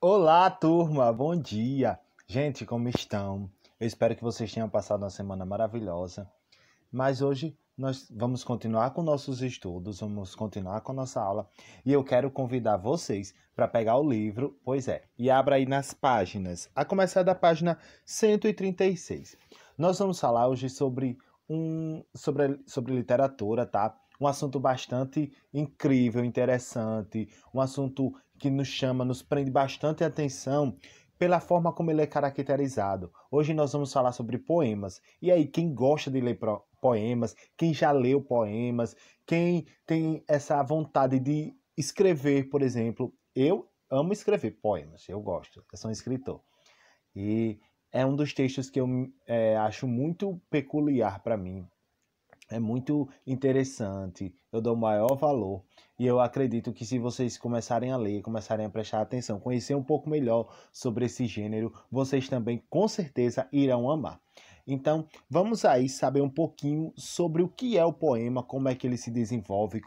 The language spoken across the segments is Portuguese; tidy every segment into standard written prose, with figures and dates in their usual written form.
Olá, turma, bom dia. Gente, como estão? Eu espero que vocês tenham passado uma semana maravilhosa. Mas hoje nós vamos continuar com nossos estudos, vamos continuar com nossa aula. E eu quero convidar vocês para pegar o livro, pois é, e abra aí nas páginas, a começar da página 136. Nós vamos falar hoje sobre literatura, tá? Um assunto bastante incrível, interessante, um assunto que nos chama, nos prende bastante atenção pela forma como ele é caracterizado. Hoje nós vamos falar sobre poemas. E aí, quem gosta de ler poemas, quem já leu poemas, quem tem essa vontade de escrever, por exemplo, eu amo escrever poemas, eu gosto, eu sou um escritor. E é um dos textos que eu acho muito peculiar para mim. É muito interessante, eu dou maior valor e eu acredito que se vocês começarem a ler, começarem a prestar atenção, conhecer um pouco melhor sobre esse gênero, vocês também com certeza irão amar. Então, vamos aí saber um pouquinho sobre o que é o poema, como é que ele se desenvolve,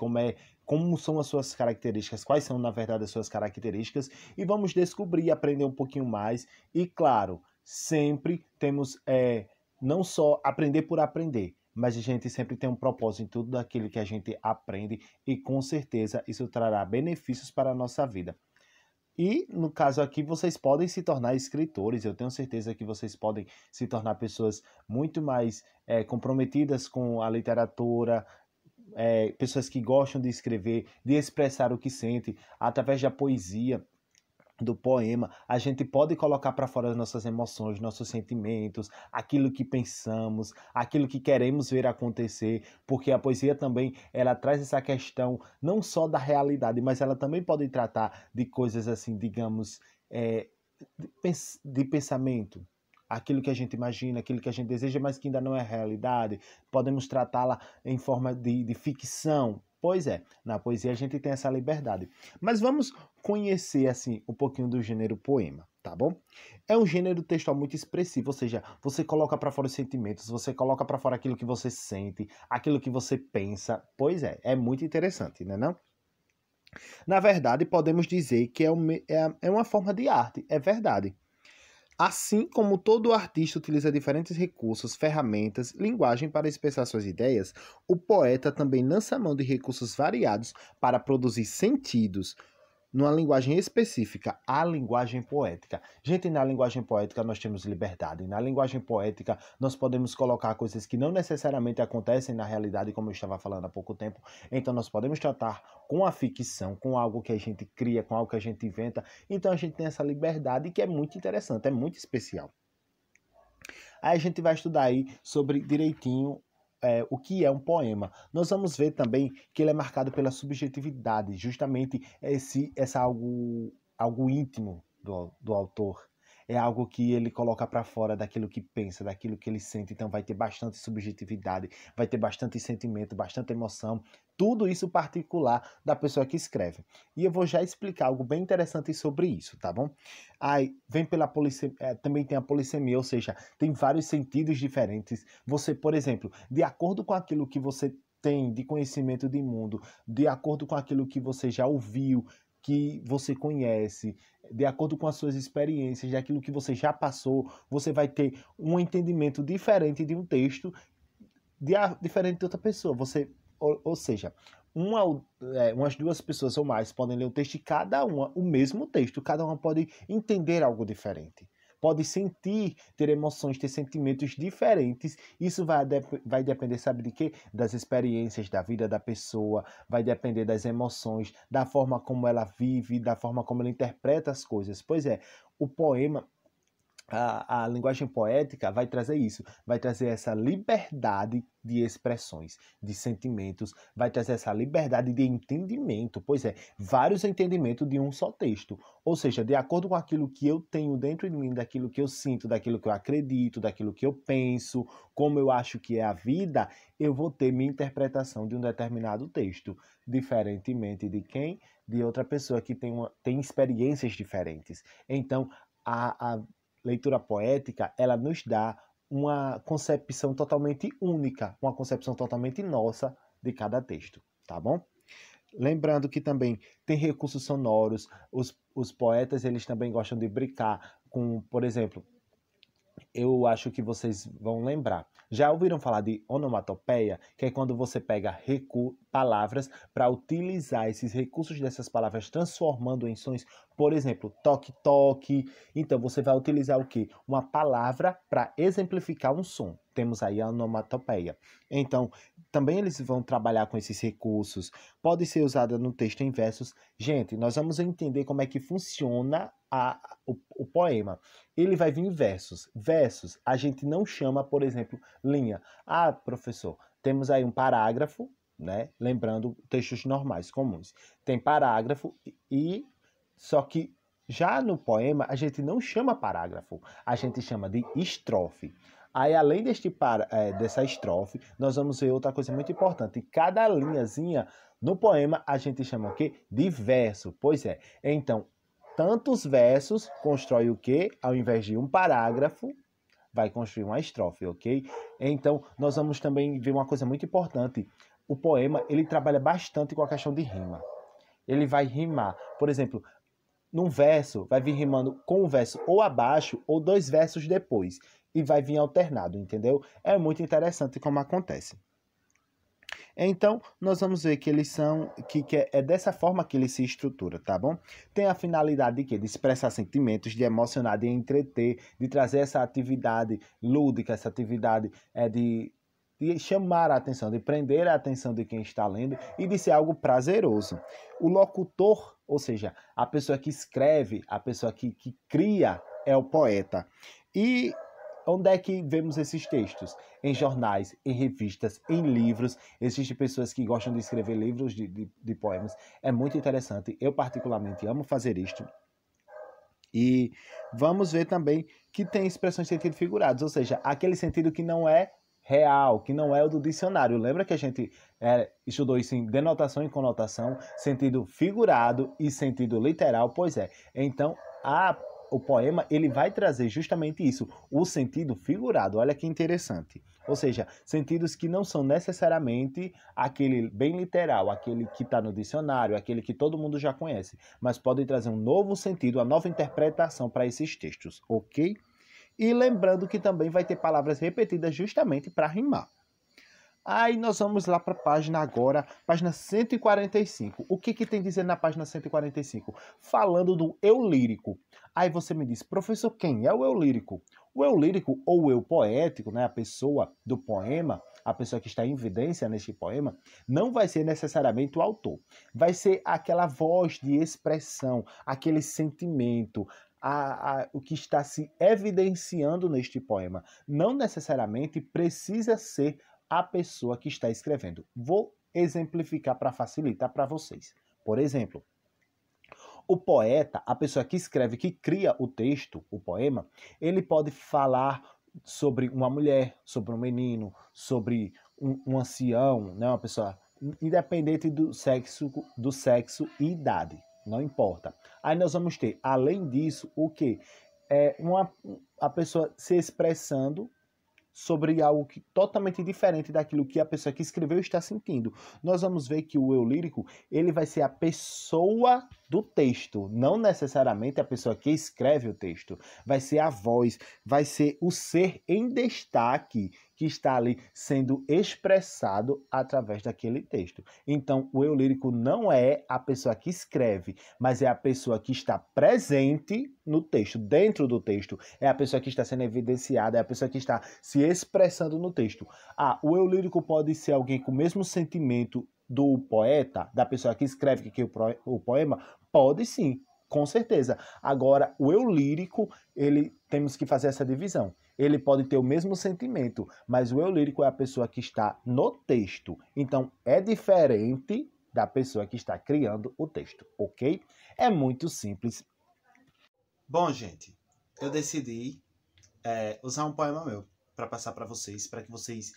como são as suas características, quais são na verdade as suas características e vamos descobrir, aprender um pouquinho mais e claro, sempre temos não só aprender por aprender, mas a gente sempre tem um propósito em tudo daquilo que a gente aprende e com certeza isso trará benefícios para a nossa vida. E no caso aqui, vocês podem se tornar escritores, eu tenho certeza que vocês podem se tornar pessoas muito mais comprometidas com a literatura, pessoas que gostam de escrever, de expressar o que sente através da poesia do poema, a gente pode colocar para fora as nossas emoções, nossos sentimentos, aquilo que pensamos, aquilo que queremos ver acontecer, porque a poesia também ela traz essa questão não só da realidade, mas ela também pode tratar de coisas assim, digamos, é, de pensamento. Aquilo que a gente imagina, aquilo que a gente deseja, mas que ainda não é realidade. Podemos tratá-la em forma de ficção. Pois é, na poesia a gente tem essa liberdade. Mas vamos conhecer assim um pouquinho do gênero poema, tá bom? É um gênero textual muito expressivo, ou seja, você coloca para fora os sentimentos, você coloca para fora aquilo que você sente, aquilo que você pensa. Pois é muito interessante, né não? Na verdade, podemos dizer que é uma forma de arte, é verdade. Assim como todo artista utiliza diferentes recursos, ferramentas, linguagem para expressar suas ideias, o poeta também lança mão de recursos variados para produzir sentidos numa linguagem específica, a linguagem poética. Gente, na linguagem poética nós temos liberdade. Na linguagem poética nós podemos colocar coisas que não necessariamente acontecem na realidade, como eu estava falando há pouco tempo. Então nós podemos tratar com a ficção, com algo que a gente cria, com algo que a gente inventa. Então a gente tem essa liberdade que é muito interessante, é muito especial. Aí a gente vai estudar aí sobre direitinho o que é um poema. Nós vamos ver também que ele é marcado pela subjetividade, justamente essa algo íntimo do autor. É algo que ele coloca para fora daquilo que pensa, daquilo que ele sente. Então vai ter bastante subjetividade, vai ter bastante sentimento, bastante emoção. Tudo isso particular da pessoa que escreve. E eu vou já explicar algo bem interessante sobre isso, tá bom? Aí vem pela também tem a polissemia, ou seja, tem vários sentidos diferentes. Você, por exemplo, de acordo com aquilo que você tem de conhecimento de mundo, de acordo com aquilo que você já ouviu, que você conhece, de acordo com as suas experiências, de aquilo que você já passou, você vai ter um entendimento diferente de um texto, diferente de outra pessoa. Ou seja, umas duas pessoas ou mais podem ler o texto e cada uma, o mesmo texto, cada uma pode entender algo diferente. Pode sentir, ter emoções, ter sentimentos diferentes. Isso vai depender, sabe de quê? Das experiências da vida da pessoa, vai depender das emoções, da forma como ela vive, da forma como ela interpreta as coisas. Pois é, o poema a linguagem poética vai trazer isso, vai trazer essa liberdade de expressões, de sentimentos, vai trazer essa liberdade de entendimento, pois é, vários entendimentos de um só texto. Ou seja, de acordo com aquilo que eu tenho dentro de mim, daquilo que eu sinto, daquilo que eu acredito, daquilo que eu penso, como eu acho que é a vida, eu vou ter minha interpretação de um determinado texto, diferentemente de quem? De outra pessoa que tem experiências diferentes. Então, a leitura poética, ela nos dá uma concepção totalmente única, uma concepção totalmente nossa de cada texto, tá bom? Lembrando que também tem recursos sonoros, os poetas eles também gostam de brincar com, por exemplo, eu acho que vocês vão lembrar. Já ouviram falar de onomatopeia, que é quando você pega palavras para utilizar esses recursos dessas palavras transformando em sons? Por exemplo, toque-toque. Então você vai utilizar o quê? Uma palavra para exemplificar um som. Temos aí a onomatopeia. Então, também eles vão trabalhar com esses recursos. Pode ser usada no texto em versos. Gente, nós vamos entender como é que funciona o poema. Ele vai vir em versos. Versos, a gente não chama, por exemplo, linha. Ah, professor, temos aí um parágrafo, né? Lembrando textos normais, comuns. Tem parágrafo e só que já no poema a gente não chama parágrafo, a gente chama de estrofe. Aí, além dessa estrofe, nós vamos ver outra coisa muito importante. Cada linhazinha no poema a gente chama o quê? De verso. Pois é. Então, tantos versos constrói o quê? Ao invés de um parágrafo, vai construir uma estrofe, ok? Então, nós vamos também ver uma coisa muito importante. O poema, ele trabalha bastante com a questão de rima. Ele vai rimar. Por exemplo, num verso, vai vir rimando com um verso ou abaixo ou dois versos depois. E vai vir alternado, entendeu? É muito interessante como acontece. Então, nós vamos ver que eles são, que é dessa forma que ele se estrutura, tá bom? Tem a finalidade de quê? De expressar sentimentos, de emocionar, de entreter, de trazer essa atividade lúdica, essa atividade de chamar a atenção, de prender a atenção de quem está lendo e de ser algo prazeroso. O locutor, ou seja, a pessoa que escreve, a pessoa que cria, é o poeta. E onde é que vemos esses textos? Em jornais, em revistas, em livros. Existem pessoas que gostam de escrever livros de poemas. É muito interessante. Eu, particularmente, amo fazer isto. E vamos ver também que tem expressões de sentido figurados, ou seja, aquele sentido que não é real, que não é o do dicionário. Lembra que a gente estudou isso em denotação e conotação, sentido figurado e sentido literal? Pois é. Então, o poema ele vai trazer justamente isso, o sentido figurado. Olha que interessante. Ou seja, sentidos que não são necessariamente aquele bem literal, aquele que está no dicionário, aquele que todo mundo já conhece, mas podem trazer um novo sentido, uma nova interpretação para esses textos, ok? E lembrando que também vai ter palavras repetidas justamente para rimar. Aí nós vamos lá para a página agora, página 145. O que tem a dizer na página 145? Falando do eu lírico. Aí você me diz, professor, quem é o eu lírico? O eu lírico ou o eu poético, né, a pessoa do poema, a pessoa que está em evidência neste poema, não vai ser necessariamente o autor. Vai ser aquela voz de expressão, aquele sentimento, o que está se evidenciando neste poema. Não necessariamente precisa ser a pessoa que está escrevendo. Vou exemplificar para facilitar para vocês. Por exemplo, o poeta, a pessoa que escreve, que cria o texto, o poema, ele pode falar sobre uma mulher, sobre um menino, sobre um ancião, né, uma pessoa independente do sexo e idade, não importa. Aí nós vamos ter, além disso, o que? A pessoa se expressando sobre algo totalmente diferente daquilo que a pessoa que escreveu está sentindo. Nós vamos ver que o eu lírico, ele vai ser a pessoa do texto, não necessariamente a pessoa que escreve o texto. Vai ser a voz, vai ser o ser em destaque que está ali sendo expressado através daquele texto. Então, o eu lírico não é a pessoa que escreve, mas é a pessoa que está presente no texto, dentro do texto. É a pessoa que está sendo evidenciada, é a pessoa que está se expressando no texto. O eu lírico pode ser alguém com o mesmo sentimento do poeta, da pessoa que escreve o poema? Pode sim, com certeza. Agora, o eu lírico, temos que fazer essa divisão. Ele pode ter o mesmo sentimento, mas o eu lírico é a pessoa que está no texto. Então, é diferente da pessoa que está criando o texto, ok? É muito simples. Bom, gente, eu decidi usar um poema meu para passar para vocês, para que vocês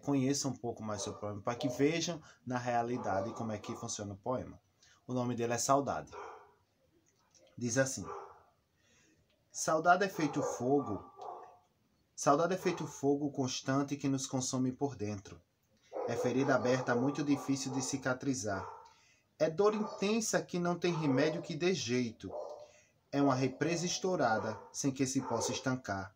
conheçam um pouco mais sobre o poema, para que vejam na realidade como é que funciona o poema. O nome dele é Saudade. Diz assim: Saudade é feito fogo constante que nos consome por dentro. É ferida aberta muito difícil de cicatrizar. É dor intensa que não tem remédio que dê jeito. É uma represa estourada sem que se possa estancar.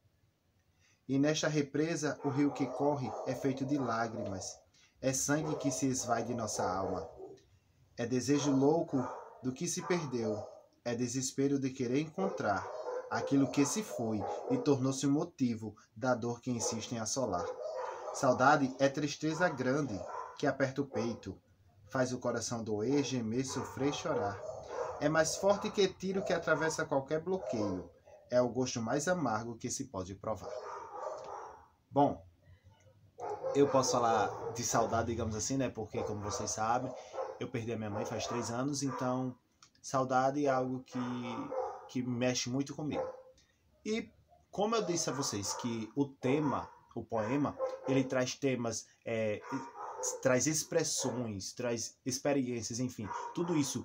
E nesta represa o rio que corre é feito de lágrimas. É sangue que se esvai de nossa alma. É desejo louco do que se perdeu. É desespero de querer encontrar aquilo que se foi e tornou-se o motivo da dor que insiste em assolar. Saudade é tristeza grande que aperta o peito, faz o coração doer, gemer, sofrer e chorar. É mais forte que tiro que atravessa qualquer bloqueio. É o gosto mais amargo que se pode provar. Bom, eu posso falar de saudade, digamos assim, né? Porque, como vocês sabem, eu perdi a minha mãe faz 3 anos, então saudade é algo que mexe muito comigo. E como eu disse a vocês que o tema, o poema, ele traz temas, traz expressões, traz experiências, enfim, tudo isso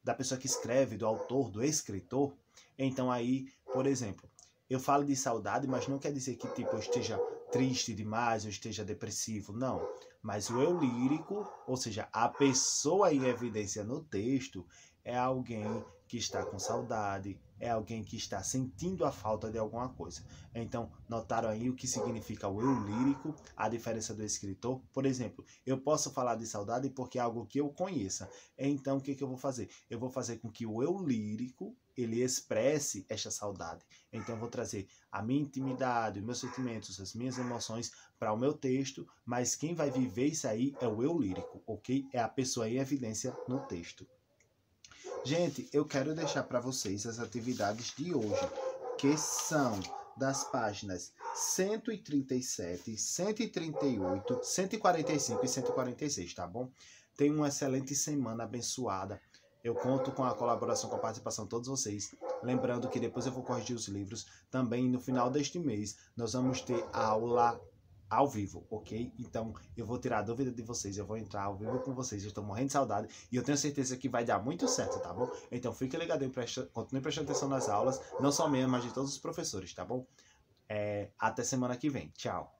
da pessoa que escreve, do autor, do escritor. Então aí, por exemplo, eu falo de saudade, mas não quer dizer que tipo, eu esteja triste demais, eu esteja depressivo, não. Mas o eu lírico, ou seja, a pessoa em evidência no texto, é alguém que está com saudade, é alguém que está sentindo a falta de alguma coisa. Então, notaram aí o que significa o eu lírico, a diferença do escritor? Por exemplo, eu posso falar de saudade porque é algo que eu conheça. Então, o que eu vou fazer? Eu vou fazer com que o eu lírico, ele expresse esta saudade. Então, eu vou trazer a minha intimidade, os meus sentimentos, as minhas emoções para o meu texto, mas quem vai viver isso aí é o eu lírico, ok? É a pessoa em evidência no texto. Gente, eu quero deixar para vocês as atividades de hoje, que são das páginas 137, 138, 145 e 146, tá bom? Tenham uma excelente semana abençoada. Eu conto com a colaboração, com a participação de todos vocês. Lembrando que depois eu vou corrigir os livros. Também no final deste mês nós vamos ter aula ao vivo, ok? Então eu vou tirar a dúvida de vocês, eu vou entrar ao vivo com vocês, eu estou morrendo de saudade e eu tenho certeza que vai dar muito certo, tá bom? Então fique ligado, continue prestando atenção nas aulas, não só minha, mas de todos os professores, tá bom? Até semana que vem, tchau!